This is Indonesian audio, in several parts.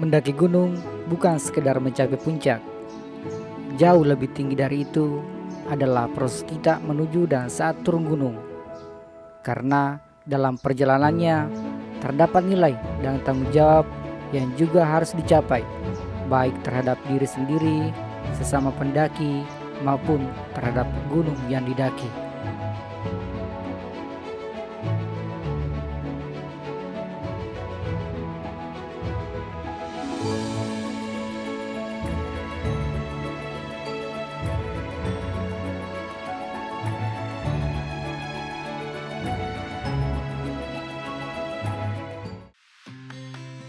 Mendaki gunung bukan sekedar mencapai puncak. Jauh lebih tinggi dari itu adalah proses kita menuju dan saat turun gunung. Karena dalam perjalanannya terdapat nilai dan tanggung jawab yang juga harus dicapai, baik terhadap diri sendiri, sesama pendaki, maupun terhadap gunung yang didaki.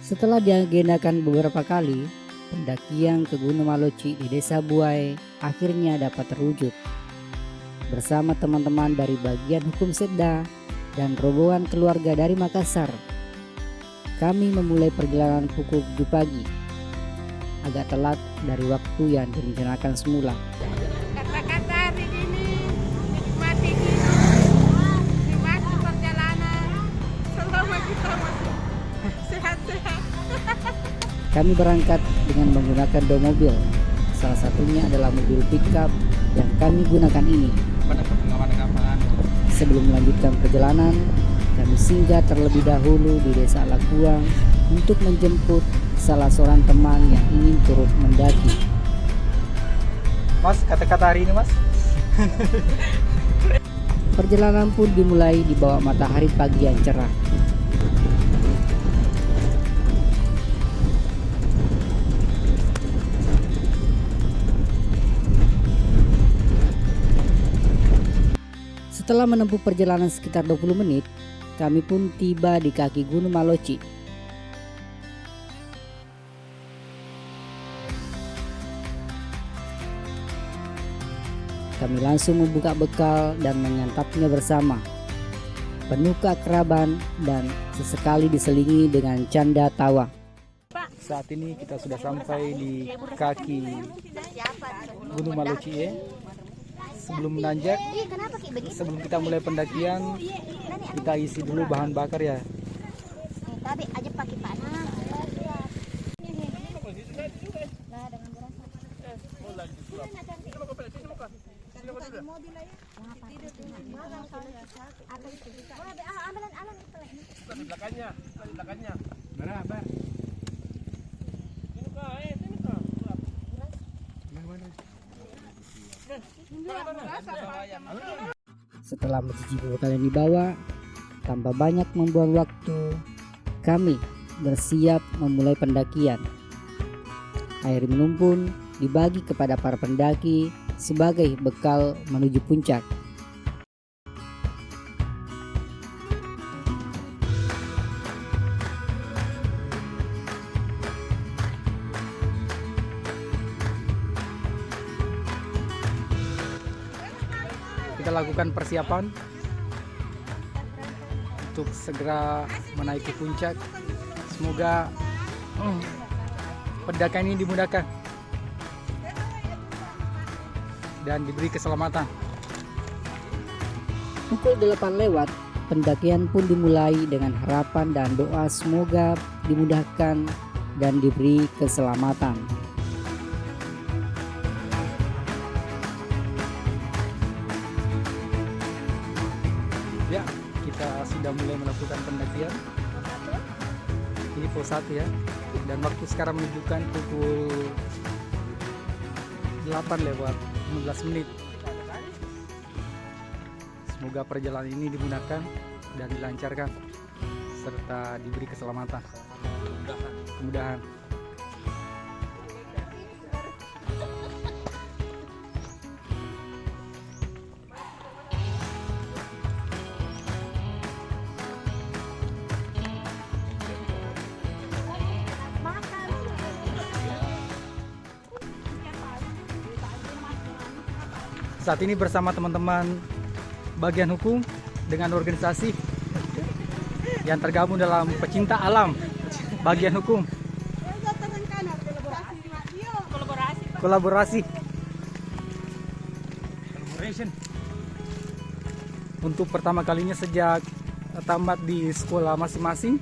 Setelah diagendakan beberapa kali, pendakian ke Gunung Maloci di Desa Buai akhirnya dapat terwujud. Bersama teman-teman dari bagian hukum Setda dan rombongan keluarga dari Makassar, kami memulai perjalanan pukul 7 pagi, agak telat dari waktu yang direncanakan semula. Kata-kata hari ini menikmati hidup, nikmati perjalanan selama kita masih sehat-sehat. Kami berangkat dengan menggunakan 2 mobil. Salah satunya adalah mobil pickup yang kami gunakan ini. Sebelum melanjutkan perjalanan, kami singgah terlebih dahulu di Desa Alakuang untuk menjemput salah seorang teman yang ingin turut mendaki. Mas, kata-kata hari ini mas? Perjalanan pun dimulai di bawah matahari pagi yang cerah. Setelah menempuh perjalanan sekitar 20 menit, kami pun tiba di kaki Gunung Maloci. Kami langsung membuka bekal dan menyantapnya bersama, penuh keakraban dan sesekali diselingi dengan canda tawa. Saat ini kita sudah sampai di kaki Gunung Maloci. Sebelum menanjak, sebelum kita mulai pendakian, kita isi dulu bahan bakar ya. Tapi aja pakai panah. Di belakangnya. Berapa? Setelah mencicipi bekal yang dibawa, tanpa banyak membuang waktu, kami bersiap memulai pendakian. Air minum pun dibagi kepada para pendaki sebagai bekal menuju puncak. Kita lakukan persiapan untuk segera menaiki puncak. Semoga pendakian ini dimudahkan dan diberi keselamatan. Pukul 8 lewat, pendakian pun dimulai dengan harapan dan doa semoga dimudahkan dan diberi keselamatan. Ya, kita sudah mulai melakukan pendakian. Ini pos 1 ya. Dan waktu sekarang menunjukkan pukul 8 lewat 15 menit. Semoga perjalanan ini dimudahkan dan dilancarkan serta diberi keselamatan. Kemudahan. Saat ini bersama teman-teman bagian hukum dengan organisasi yang tergabung dalam pecinta alam bagian hukum. Kolaborasi. Untuk pertama kalinya sejak tamat di sekolah masing-masing,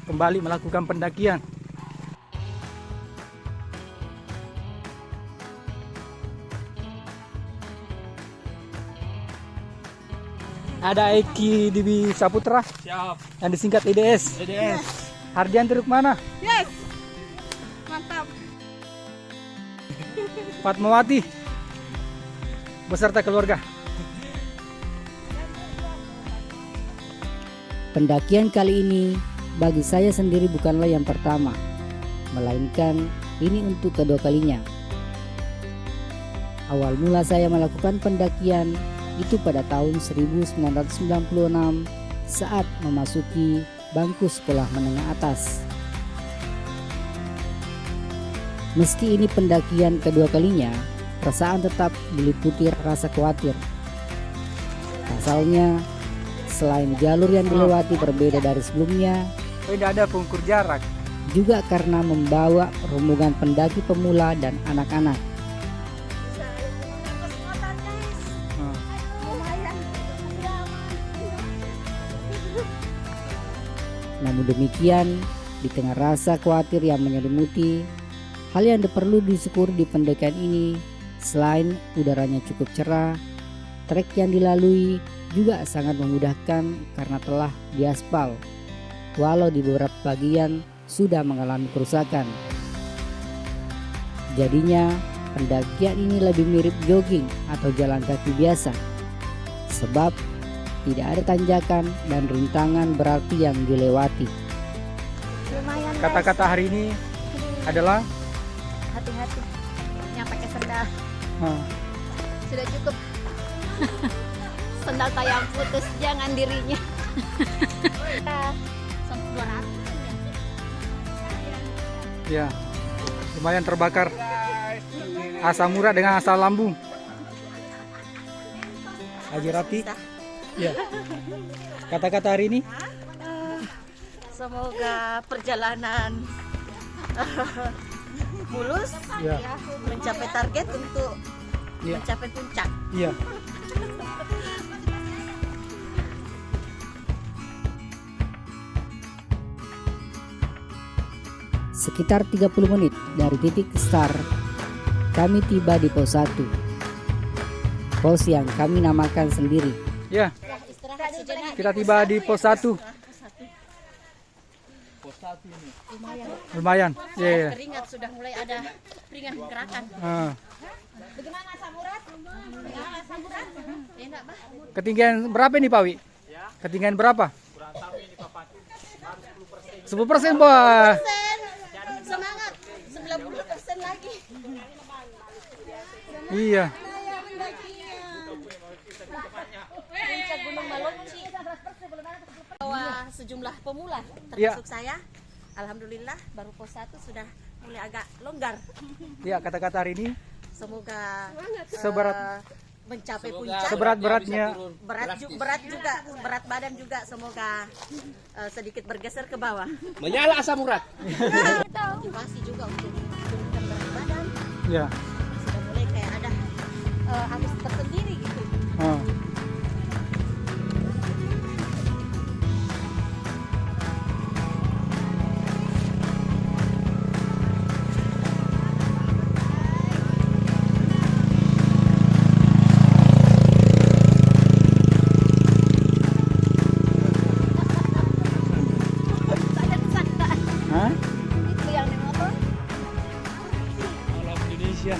kembali melakukan pendakian. Ada Eki Dibi Saputra Siap. yang disingkat IDS. EDS. Hardian Teruk mana? Yes. Mantap. Fatmawati beserta keluarga. Pendakian kali ini bagi saya sendiri bukanlah yang pertama, melainkan ini untuk kedua kalinya. Awal mula saya melakukan pendakian itu pada tahun 1996 saat memasuki bangku sekolah menengah atas. Meski ini pendakian kedua kalinya, perasaan tetap diliputi rasa khawatir. Pasalnya, selain jalur yang dilewati berbeda dari sebelumnya, Tidak ada pengukur jarak. juga karena membawa rombongan pendaki pemula dan anak-anak. Nah, Namun demikian, di tengah rasa khawatir yang menyelimuti, hal yang perlu disyukuri di pendakian ini, selain udaranya cukup cerah, trek yang dilalui juga sangat memudahkan karena telah diaspal, walau di beberapa bagian sudah mengalami kerusakan. Jadinya, pendakian ini lebih mirip jogging atau jalan kaki biasa, sebab tidak ada tanjakan dan rintangan berarti yang dilewati. Lumayan. guys. kata-kata hari ini adalah Hati-hati. Yang pakai sendal nah, sudah cukup. Sendal tayang putus, jangan dirinya. Sampai 200 ya lumayan terbakar. Asam urat dengan asam lambung. Haji Rati. Ya. Kata-kata hari ini Semoga perjalanan mulus, ya. mencapai target untuk Iya. mencapai puncak. Iya. Sekitar 30 menit dari titik start, kami tiba di pos 1. Pos yang kami namakan sendiri. Ya, Istirahat sejenak. kita tiba di pos 1. Lumayan. Ya, ya. Keringat sudah mulai ada ringan gerakan. Ah. Bagaimana Samurat? Enak, Bah. Ketinggian berapa nih Pak Wi? Ketinggian berapa? 10%, Pak. Semangat. 90% lagi. Iya. Puncak Gunung Malonci. Bawa sejumlah pemula Iya. termasuk saya. Alhamdulillah baru pos 1 sudah mulai agak longgar. Ya, kata-kata hari ini Semoga Seberat- mencapai puncak. seberat-beratnya. Berat juga, berat badan juga semoga sedikit bergeser ke bawah. Menyala asam urat. Motivasi juga untuk menurunkan berat badan. Ya. Sudah mulai kayak ada harus tersendiri gitu. Ah. Hah? itu yang di motor. Alam Indonesia.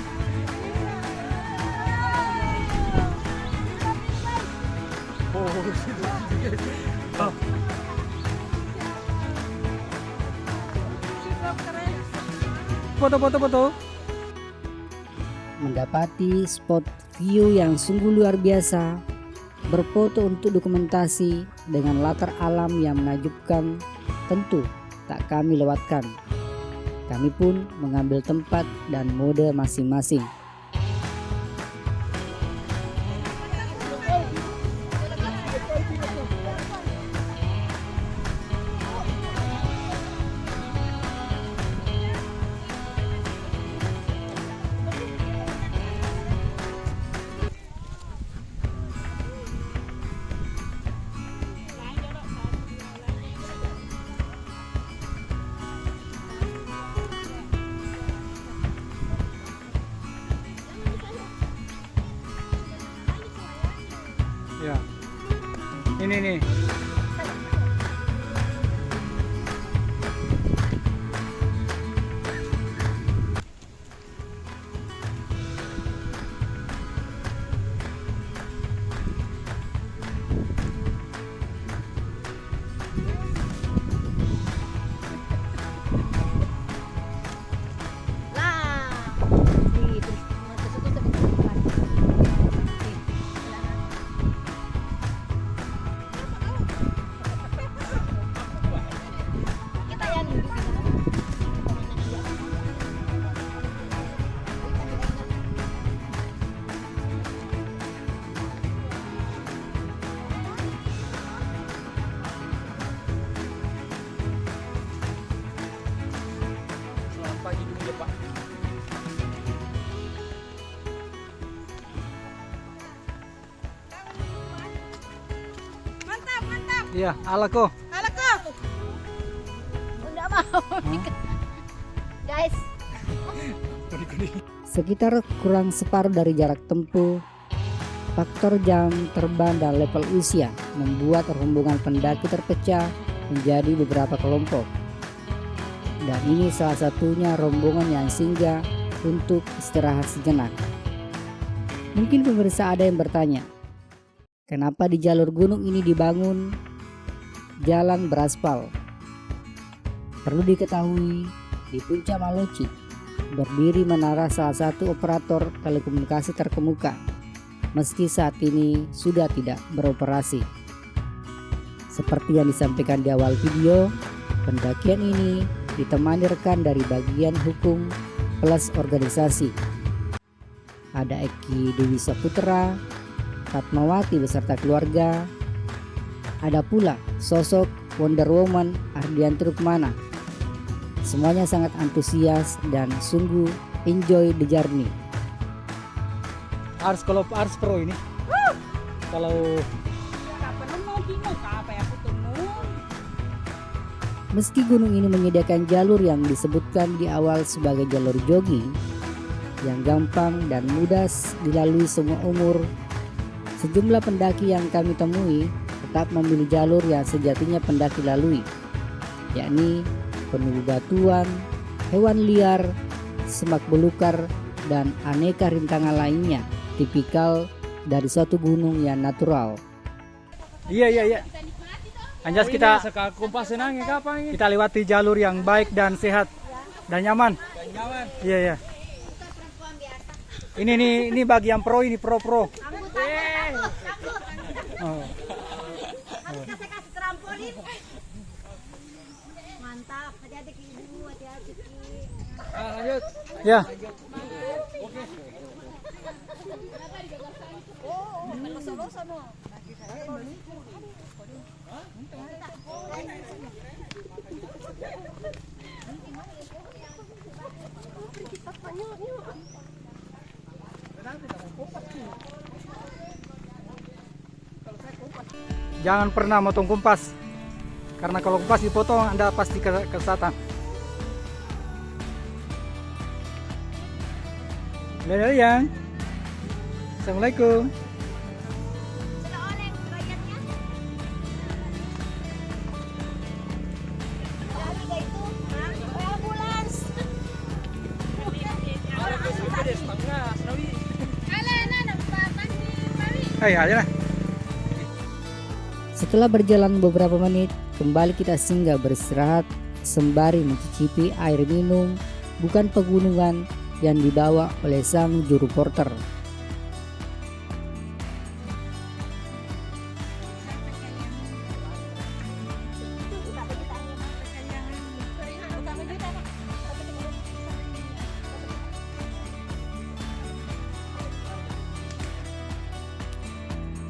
Oh. Foto. Mendapati spot view yang sungguh luar biasa, berfoto untuk dokumentasi dengan latar alam yang menakjubkan, tentu tak kami lewatkan. Kami pun mengambil tempat dan mode masing-masing. Ini nih. Lah. Nih, terus mata situ sampai ke depan. Nih, kita yang duduk di sana. Selamat pagi dulu ya Pak. Iya, ala kok. Enggak mau. Guys, Sekitar kurang separuh dari jarak tempuh, faktor jam terbang dan level usia membuat rombongan pendaki terpecah menjadi beberapa kelompok. Dan ini salah satunya rombongan yang singgah untuk istirahat sejenak. Mungkin pemirsa ada yang bertanya, kenapa di jalur gunung ini dibangun jalan beraspal? Perlu diketahui, di puncak Maloci berdiri menara salah satu operator telekomunikasi terkemuka, meski saat ini sudah tidak beroperasi. Seperti yang disampaikan di awal video, pendakian ini ditemani rekan dari bagian hukum plus organisasi. Ada Eki Dewi Saputra, Fatmawati beserta keluarga. Ada pula sosok Wonder Woman Ardianti Rukmana. Semuanya sangat antusias dan sungguh enjoy the journey. Kalau Ars Pro ini. Kalau Meski gunung ini menyediakan jalur yang disebutkan di awal sebagai jalur jogging yang gampang dan mudah dilalui semua umur, sejumlah pendaki yang kami temui tetap memilih jalur yang sejatinya pendaki lalui, yakni penuh batuan, hewan liar, semak belukar, dan aneka rintangan lainnya tipikal dari suatu gunung yang natural. iya. Anjas kita kita lewati jalur yang baik dan sehat dan nyaman. Iya. Ini bagi yang pro, ini pro. Oh. mantap. Hati-hati Ki Ibu, hati-hati Ki. Lanjut. Ya. Jangan pernah motong kompas, karena kalau kompas dipotong Anda pasti kesesatan. Lihat. Assalamualaikum. Sudah oleng bayarnya. Harga itu, ambulans. Hai, aja lah. Setelah berjalan beberapa menit, kembali kita singgah beristirahat sembari mencicipi air minum bukan pegunungan yang dibawa oleh sang juru porter.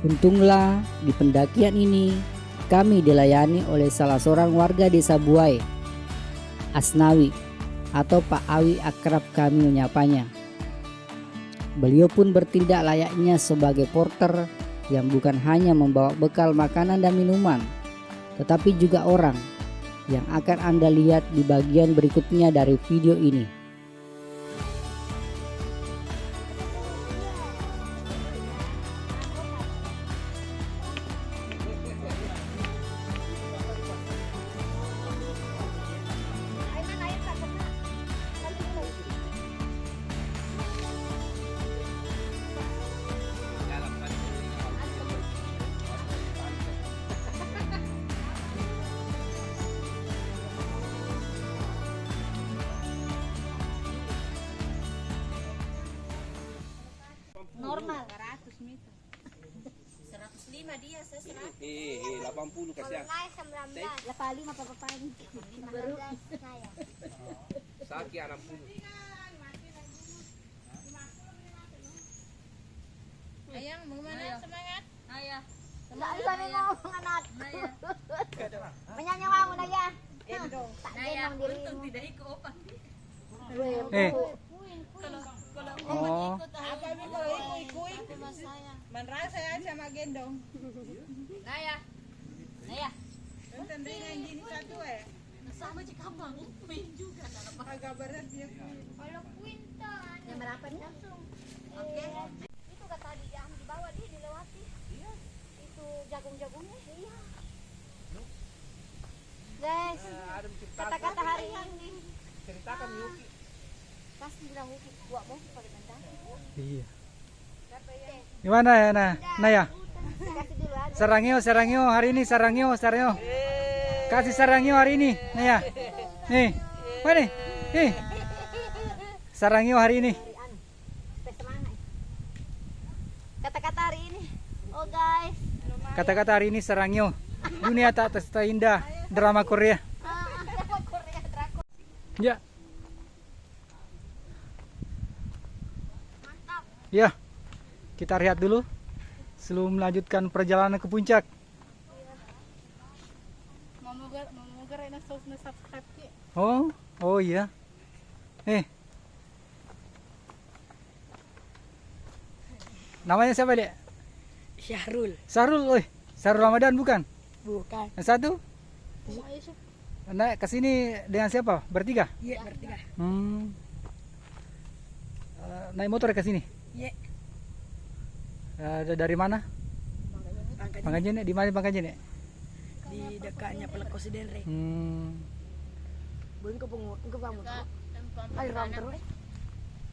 Untunglah di pendakian ini kami dilayani oleh salah seorang warga desa Buai, Asnawi atau Pak Awi akrab kami menyapanya. Beliau pun bertindak layaknya sebagai porter yang bukan hanya membawa bekal makanan dan minuman, tetapi juga orang yang akan Anda lihat di bagian berikutnya dari video ini. 75 dia, saya 100. 80 kasih. Lapali mapapapain. Baru. Saki 60. Ayang, mau mana? Semangat. Ayah. Saan kami mo anak? Menyanyi mo na ya. Tak gendong diri mo. Tidak ikut opan. Eh. Kalau Oh. apa ini kalau ikut Manrasa saya sama gendong. Naya. Naya. Tendringan gini satu sama jika bang, main juga agak berat dia. Kalau kuinta. Yang berapa nih? Oke. Itu kata dia di bawah dia dilewati. Iya. Itu jagung-jagungnya. Iya. Guys, kata-kata hari ini. Ceritakan Yuki. Pasti bilang Uki, buat mau pakai tanda. Iya. Gimana ya, Naya? Kasih dulu aja. Sarangyo hari ini, Sarangyo. Kasih Sarangyo hari ini, Naya. Nih, mana nih? Nih. Sarangyo hari ini. Semangat. Kata-kata hari ini. Oh guys. Kata-kata hari ini Sarangyo. Dunia tak terindah, drama Korea. Korea drakor. Ya. Ya. Kita lihat dulu sebelum melanjutkan perjalanan ke puncak. Oh iya. Namanya siapa, Dek? Syahrul. Syahrul Ramadan bukan? Bukan. Yang satu? Naik ke sini dengan siapa? Bertiga? Iya, bertiga. Naik motor ke sini? Iya. Dari mana? Pangkajen. Di mana Pangkajen? Di dekatnya Pelekosi Denre. Bukan ke bangun. Ayo ram terus.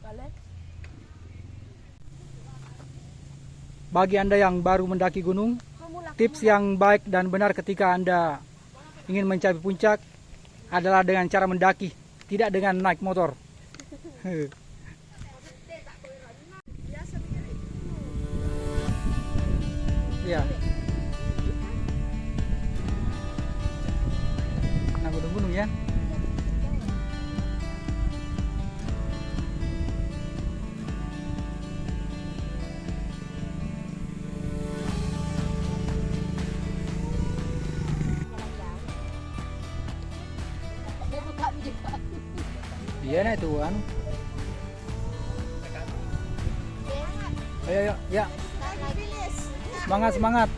Balik. Bagi Anda yang baru mendaki gunung, tips yang baik dan benar ketika Anda ingin mencapai puncak adalah dengan cara mendaki, tidak dengan naik motor. Ya. Nah, gunung-gunung ya. Iya nah itu anu. Ayo, ya. Semangat.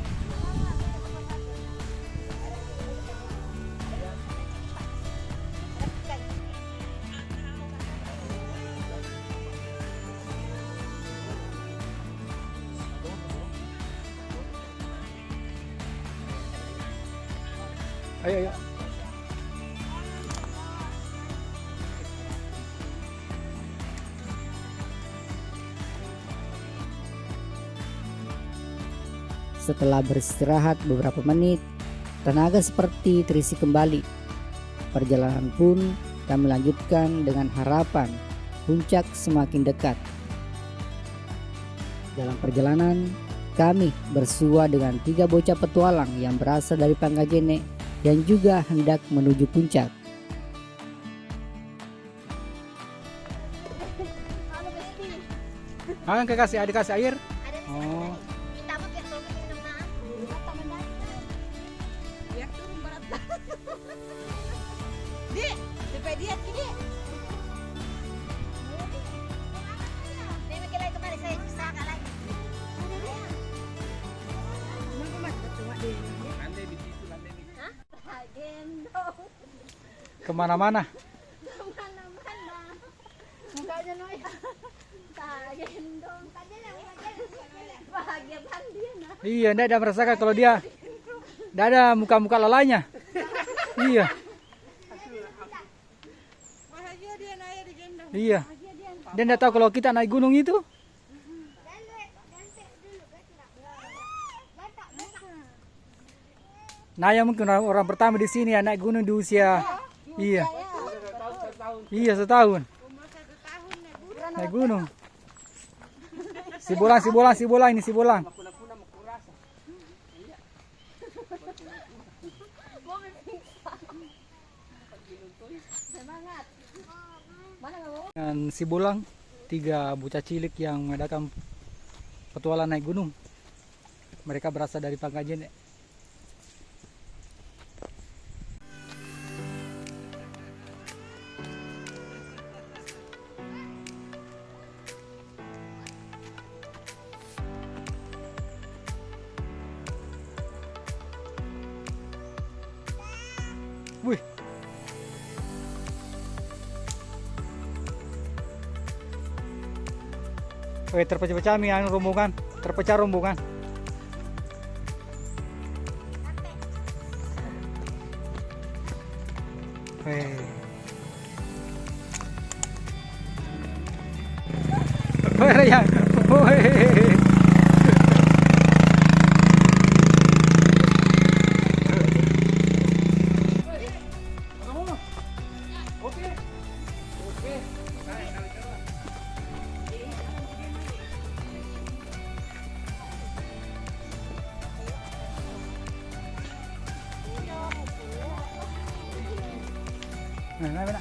Ayo. Setelah beristirahat beberapa menit, tenaga seperti terisi kembali. Perjalanan pun kami lanjutkan dengan harapan puncak semakin dekat. Dalam perjalanan, kami bersua dengan 3 bocah petualang yang berasal dari Pangkajene yang juga hendak menuju puncak. Dikasih air. Oh. Dia gini. Ini lagi kembali saya saka lagi. Landai di situ. Hah? Gendong. Kemana-mana. Mukanya Noy. Gendong. Bahagia kan dia nah. Iya, ndak ada merasakan kalau dia ndak ada muka-muka lelainya. Iya. Iya. Dan ndak tahu kalau kita naik gunung itu. Naya mungkin orang pertama di sini ya naik gunung di usia. Iya. Iya, setahun. Naik gunung. Si bolang ini si bolang. Dengan si Bolang, 3 bocah cilik yang mengadakan petualang naik gunung. Mereka berasal dari Pangkajen. Wih. Oke, terpecah-pecah nih rombongan, terpecah rombongan. Wih. Wih, ya. Wih. Nah.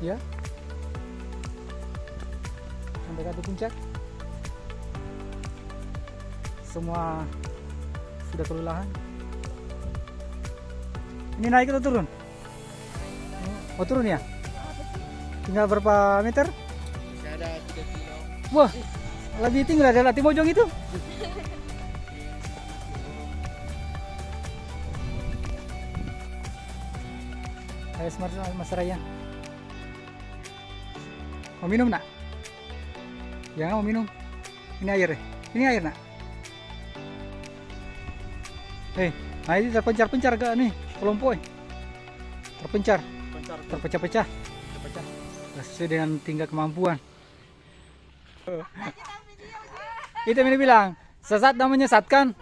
Ya. Sampai ke puncak. Semua sudah kelelahan. Ini naik atau turun? Oh, turun ya? Tinggal berapa meter? Masih ada 3 kilo. Wah, lebih tinggi dari Latih Mojong itu. Ayo Mas Raya. Mau minum nak? Jangan mau minum. Ini air. Ini air nak. Nah ini terpencar-pencar ke nih kelompok. Terpencar. Terpecah-pecah. Sesuai dengan tingkat kemampuan. Itu yang bilang, sesat dan menyesatkan.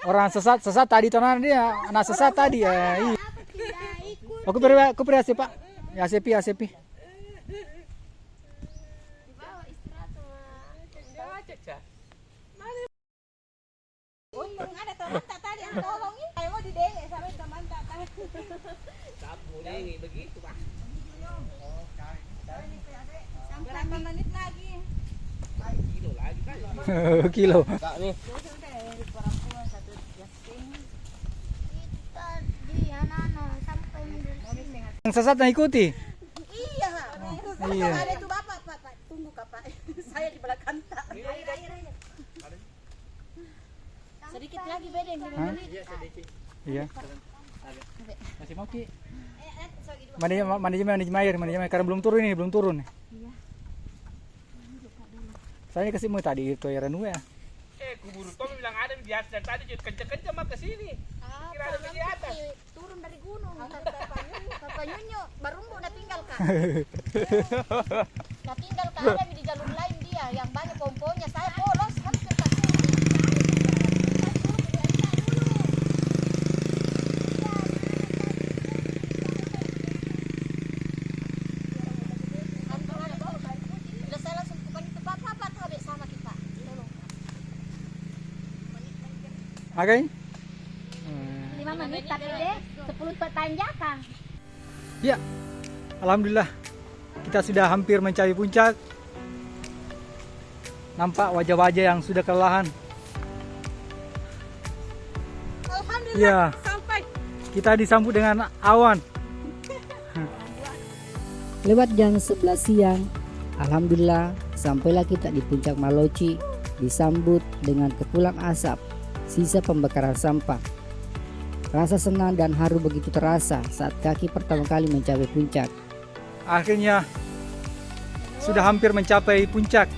Orang sesat tadi tonton dia anak sesat tadi ya. Aku beri ACP Pak. Ya ACP. Untung ada teman tak tadi yang tolongin. Saya mau didengek sampai teman tak tadi. Sapu dengek begitu Pak. Berapa menit lagi? Kilo lagi kan. Kilo. Tak nih. Yang sesat yang ikuti. Iya. Iya. Ada itu Bapak, Pak. Tunggu Kak, Pak. Saya di belakang tak. Sedikit lagi bedeng. Iya. Masih mau Ki. Manajemen air karena belum turun. Saya kasih mau tadi itu ya Ranu ya. Kuburu Tom bilang ada di atas tadi kenceng-kenceng mah ke sini. Kira ada di atas. Turun dari gunung. Kakak Nyunyo baru udah tinggal Kak. Nah tinggal Kak ada di jalur lain dia yang banyak pomponya. Saya polos hampir tak Oke. 5 menit tapi deh 10 tanjakan. Ya, alhamdulillah kita sudah hampir mencapai puncak. Nampak wajah-wajah yang sudah kelelahan. Alhamdulillah Ya, sampai. kita disambut dengan awan. Lewat jam 11 siang, alhamdulillah sampailah kita di puncak Maloci, disambut dengan kepulan asap sisa pembakaran sampah. Rasa senang dan haru begitu terasa saat kaki pertama kali mencapai puncak. Akhirnya sudah hampir mencapai puncak.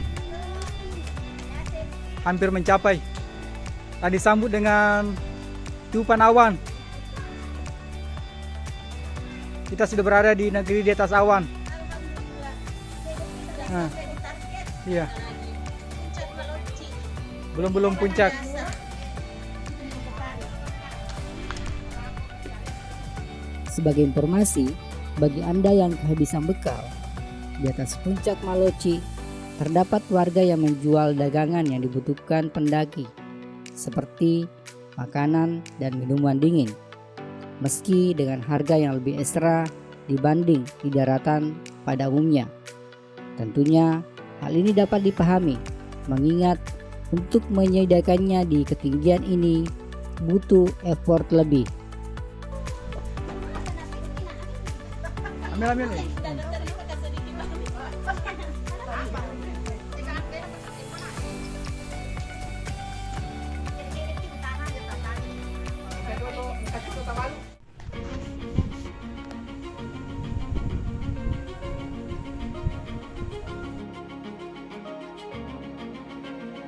hampir mencapai. Dan disambut dengan tiupan awan. Kita sudah berada di negeri di atas awan. Nah, iya. Belum puncak. Sebagai informasi, bagi Anda yang kehabisan bekal, di atas puncak Maloci terdapat warga yang menjual dagangan yang dibutuhkan pendaki, seperti makanan dan minuman dingin, meski dengan harga yang lebih ekstra dibanding di daratan pada umumnya. Tentunya hal ini dapat dipahami, mengingat untuk menyediakannya di ketinggian ini butuh effort lebih. Ambil nih.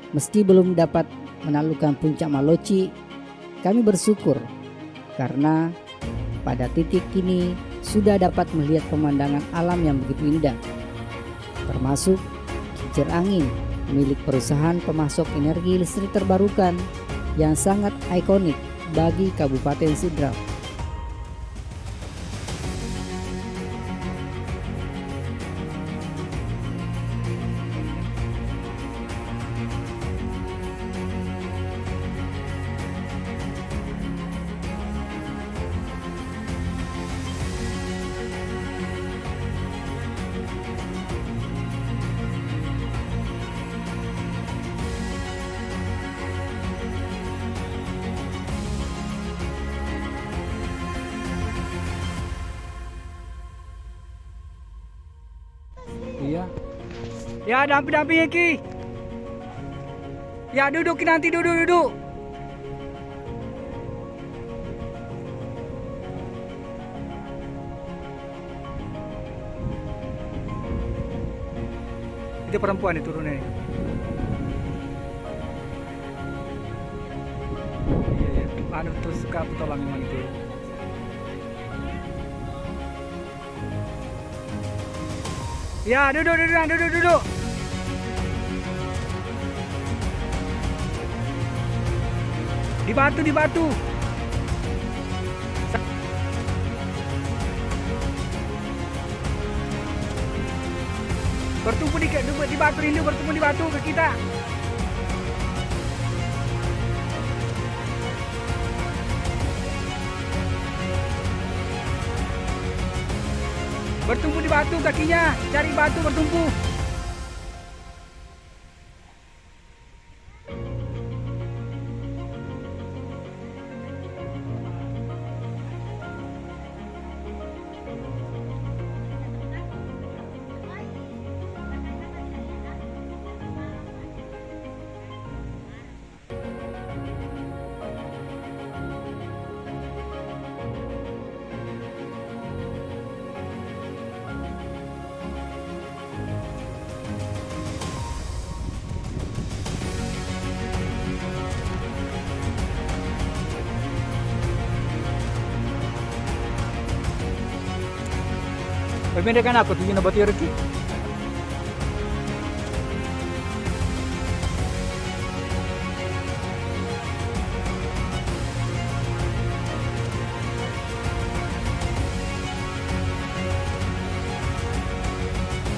Meski belum dapat menaklukkan puncak Maloci, kami bersyukur karena pada titik ini sudah dapat melihat pemandangan alam yang begitu indah, termasuk kincir angin milik perusahaan pemasok energi listrik terbarukan yang sangat ikonik bagi Kabupaten Sidrap. Iya. Ya, damping Ki. Ya, duduk nanti, duduk. Itu perempuan itu turunnya. Iya. Anu tuh suka petualang memang itu. Ya, duduk. Di batu. Bertumpu di batu ini, bertumpu di batu ke kita. Bertumpu di batu kakinya, cari batu bertumpu. Pembedakan aku tujuh nabat Yorki.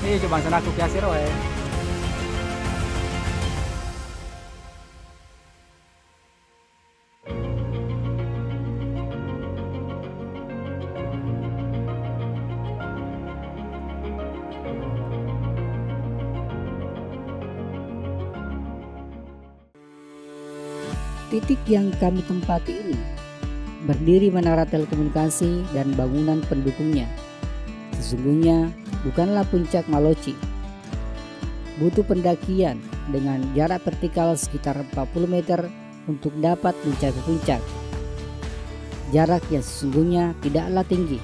Ini coba sana aku kiasir wae. Titik yang kami tempati ini berdiri menara telekomunikasi dan bangunan pendukungnya. Sesungguhnya bukanlah puncak Maloci. Butuh pendakian dengan jarak vertikal sekitar 40 meter untuk dapat mencapai puncak. Jarak yang sesungguhnya tidaklah tinggi.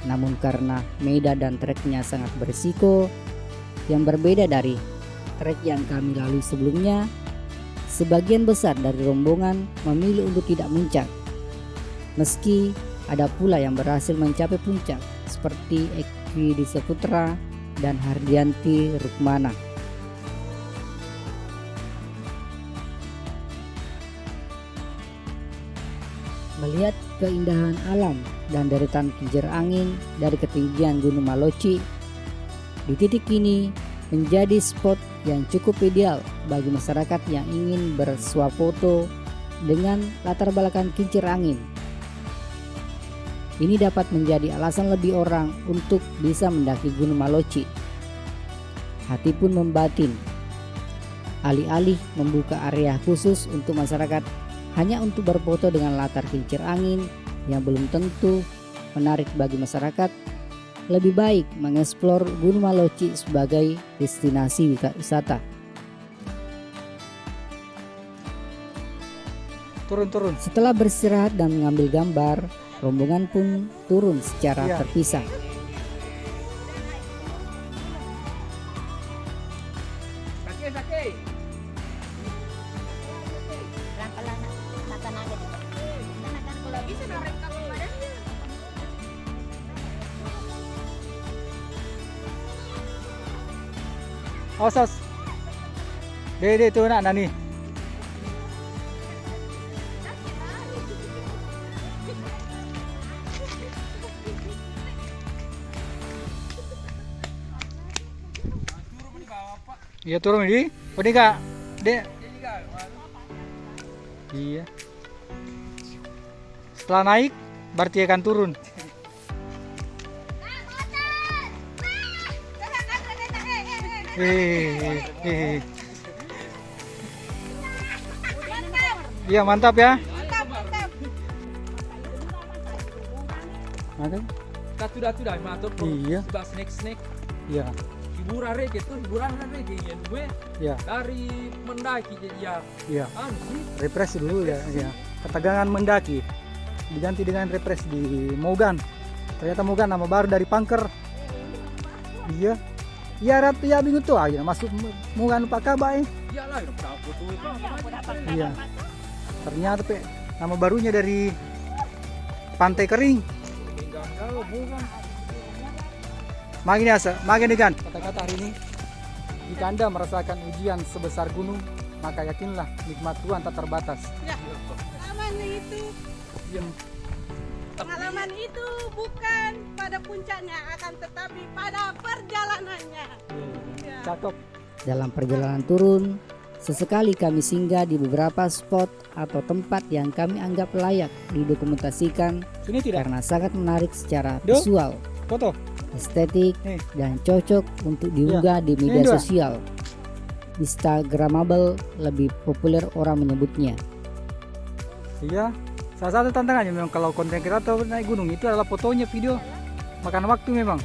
Namun karena medan dan treknya sangat berisiko yang berbeda dari trek yang kami lalui sebelumnya, sebagian besar dari rombongan memilih untuk tidak muncak. Meski ada pula yang berhasil mencapai puncak seperti Eki Disa Putra dan Hardianti Rukmana. Melihat keindahan alam dan deretan kincir angin dari ketinggian Gunung Maloci, di titik ini menjadi spot yang cukup ideal bagi masyarakat yang ingin bersuah foto dengan latar belakang kincir angin. Ini dapat menjadi alasan lebih orang untuk bisa mendaki Gunung Maloci. Hati pun membatin, alih-alih membuka area khusus untuk masyarakat hanya untuk berfoto dengan latar kincir angin yang belum tentu menarik bagi masyarakat, lebih baik mengeksplor Gunung Maloci sebagai destinasi wisata. Turun. Setelah beristirahat dan mengambil gambar, rombongan pun turun secara terpisah. Sakit. Pelan-pelan, tata naga juga. Tenakan kalau bisa narik kamu badannya. Awas. Dede tuh nak Nani. Iya turun ini. Udah kak, dek. Iya. Setelah naik, berarti akan turun. Iya mantap ya. Mantap. Sudah mantap. Iya. Sudah snack. Iya. Hiburan rege yang gue Iya. dari mendaki ya. Iya. Sih. Represi dulu ya. Iya. Ketegangan mendaki diganti dengan represi di Mogan. Ternyata Mogan nama baru dari Pangker. Iya. Iya ratu ya bingung tuh aja masuk Mogan Pak Kaba Iyalah, udah foto itu. Iya. Ternyata nama barunya dari Pantai Kering. Kalau bukan Makin dengan kata-kata hari ini, jika Anda merasakan ujian sebesar gunung, maka yakinlah nikmat Tuhan tak terbatas. Ya, pengalaman itu bukan pada puncaknya, akan tetapi pada perjalanannya. Ya. Cakep. Dalam perjalanan turun, sesekali kami singgah di beberapa spot atau tempat yang kami anggap layak didokumentasikan Sini tidak? karena sangat menarik secara Duh. visual, Foto. estetik, Nih. dan cocok untuk diunggah di media Ini dua. sosial. Instagramable lebih populer orang menyebutnya. Iya. Salah satu tantangannya memang kalau konten kreator naik gunung itu adalah fotonya, video. Makan waktu memang.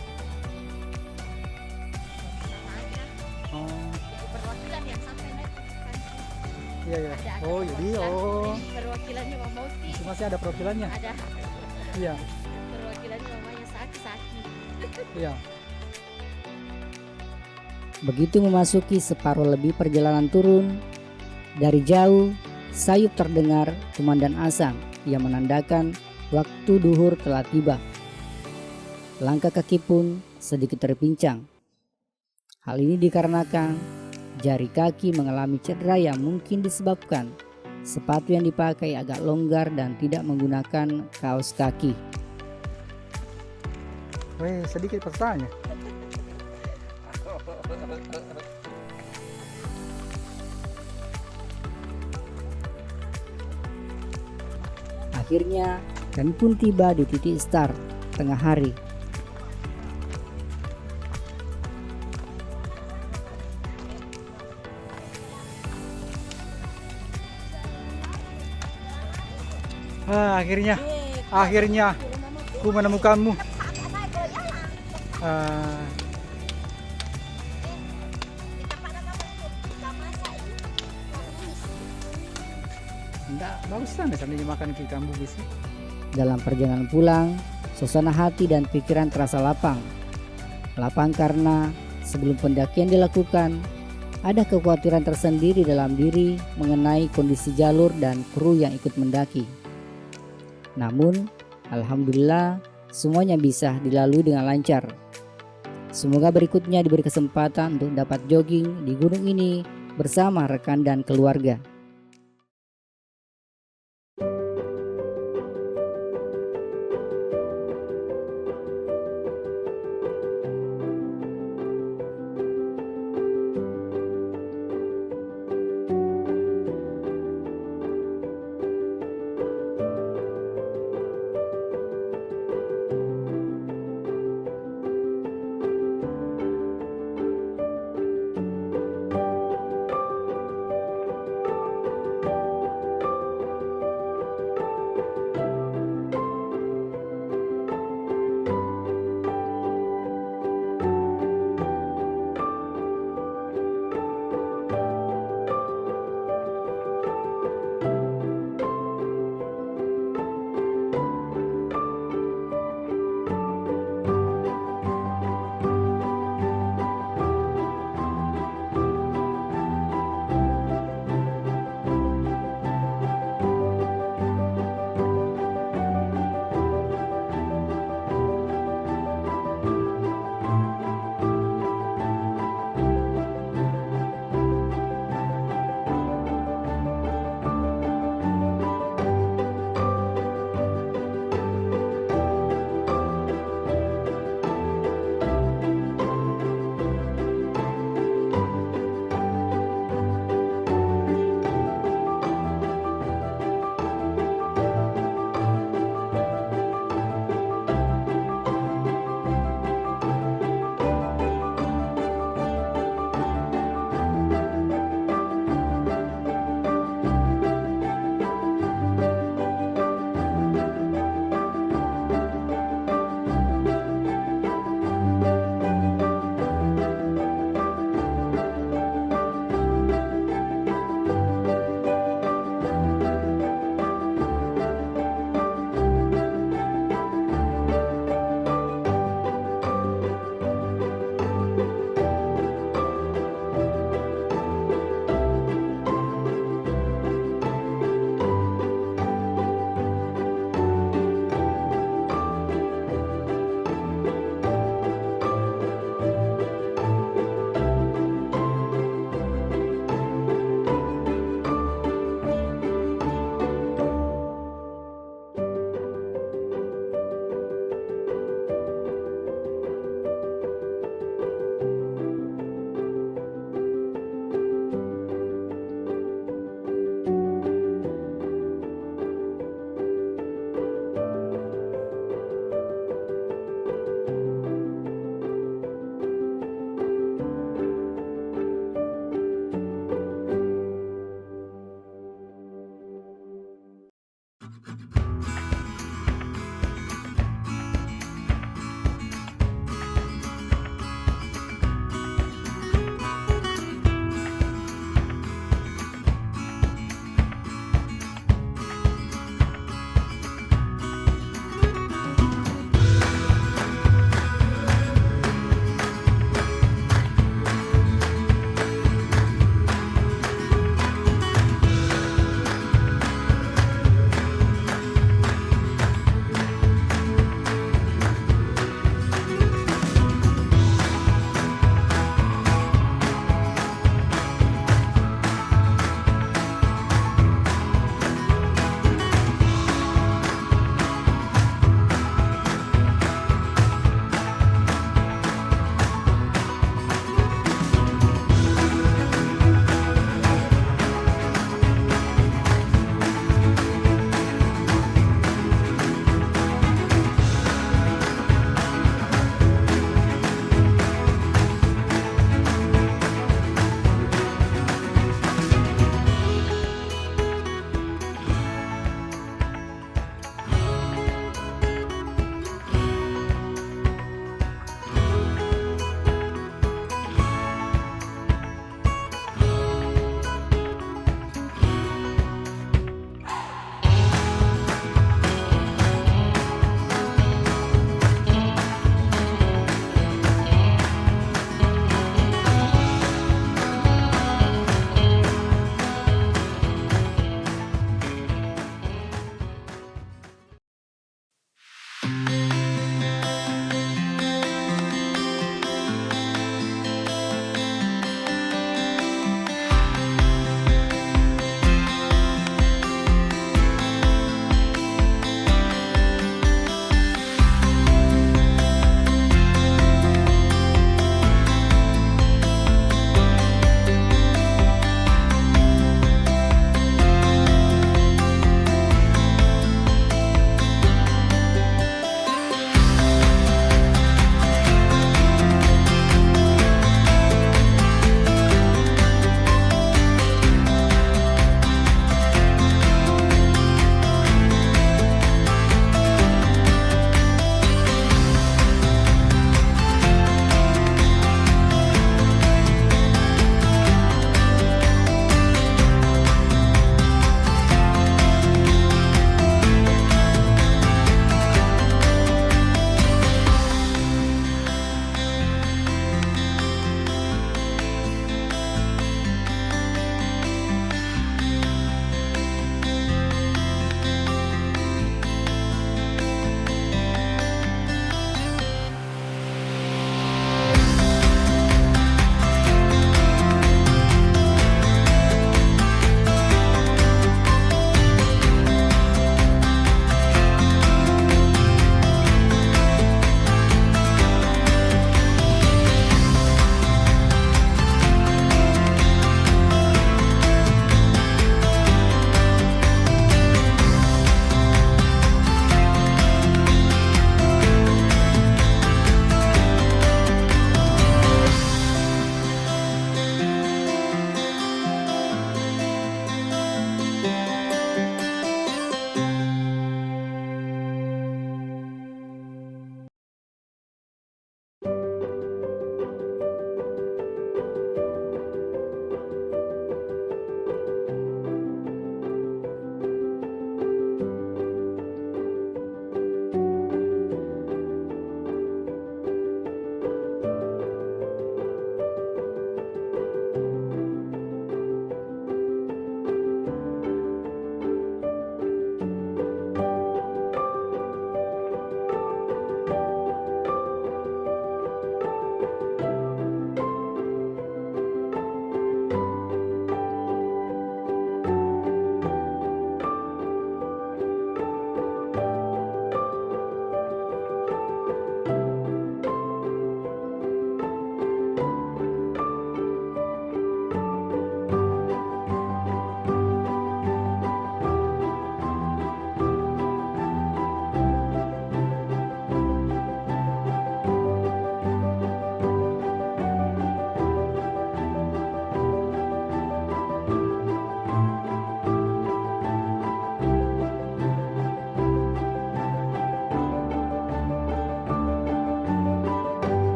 Oh, Perwakilan yang sampai naik kan. iya ya. Ada Oh, jadi oh. perwakilannya Mamauti. Masih ada profilannya. Ada Iya. perwakilannya namanya Saki. Iya. Begitu memasuki separuh lebih perjalanan turun, dari jauh sayup terdengar kumandan azan yang menandakan waktu duhur telah tiba. Langkah kaki pun sedikit terpincang. Hal ini dikarenakan jari kaki mengalami cedera yang mungkin disebabkan sepatu yang dipakai agak longgar dan tidak menggunakan kaos kaki. Weh, sedikit pertanyaan. Akhirnya kami pun tiba di titik start tengah hari. Akhirnya ku menemukanmu. Enggak, bagus kan sambil makan ikan bugis. Dalam perjalanan pulang, suasana hati dan pikiran terasa lapang. Lapang karena sebelum pendakian dilakukan, Ada kekhawatiran tersendiri dalam diri mengenai kondisi jalur dan kru yang ikut mendaki. Namun, alhamdulillah semuanya bisa dilalui dengan lancar. Semoga berikutnya diberi kesempatan untuk dapat jogging di gunung ini bersama rekan dan keluarga.